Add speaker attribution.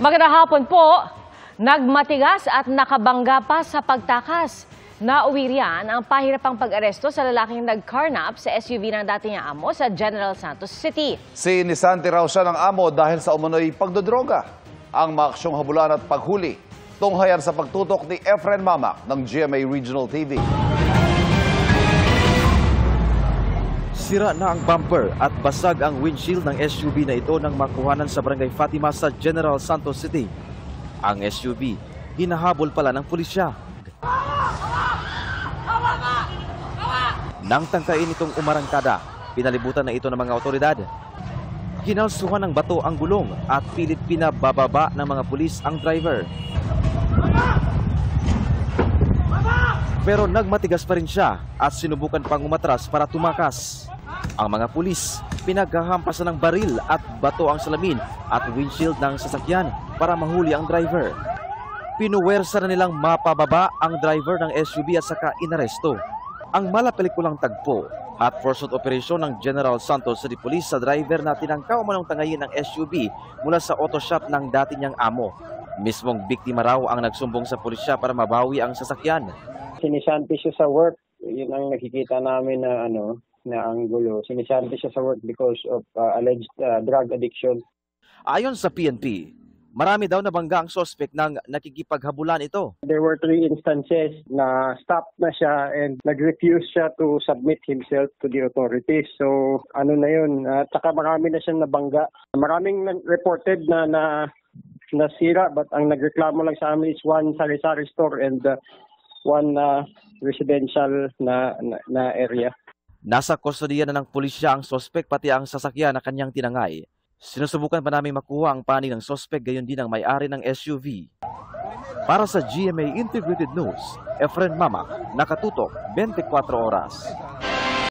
Speaker 1: Magandang hapon po. Nagmatigas at nakabangga pa sa pagtakas. Nauwi riyan ang pahirapang pag-aresto sa lalaking nag-carnap sa SUV ng dating amo sa General Santos City.
Speaker 2: Sinisanti raw siya ng amo dahil sa umunoy pagdodroga. Ang maaksyong habulan at paghuli, tunghayan sa pagtutok ni Efren Mamac ng GMA Regional TV.
Speaker 3: Sira na ang bumper at basag ang windshield ng SUV na ito nang makuhanan sa Barangay Fatima sa General Santos City. Ang SUV, hinahabol pala ng pulisya. Nang tangkain itong umarangkada, pinalibutan na ito ng mga otoridad. Kinalsuhan ng bato ang gulong at pilit pinabababa ng mga pulis ang driver. Pero nagmatigas pa rin siya at sinubukan pang umatras para tumakas. Ang mga pulis, pinaghahampasan ng baril at bato ang salamin at windshield ng sasakyan para mahuli ang driver. Pinuwersa na nilang mapababa ang driver ng SUV at saka inaresto. Ang malapelikulang tagpo at pursuit operation ng General Santos City Police sa driver na tinangkaw manong tangayin ng SUV mula sa auto shop ng dati niyang amo. Mismong biktima raw ang nagsumbong sa pulisya para mabawi ang sasakyan.
Speaker 4: Sinisanti siya sa work. Yun ang nakikita namin na na ang gulo. Sinisanti siya sa work because of alleged drug addiction.
Speaker 3: Ayon sa PNP, marami daw nabangga ang suspect ng nakikipaghabulan ito.
Speaker 4: There were 3 instances na stop na siya and nag-refuse siya to submit himself to the authorities. So na yun. At saka marami na siyang nabangga. Maraming reported na nasira, but ang nagreklamo lang sa amin is one sari-sari store and one residential na area.
Speaker 3: Nasa kustodiya na ng pulisya ang suspect pati ang sasakyan na kanyang tinangay. Sinusubukan pa namin makuha ang panig ng suspect, gayon din ang may-ari ng SUV. Para sa GMA Integrated News, Efren Mamac, nakatutok 24 oras.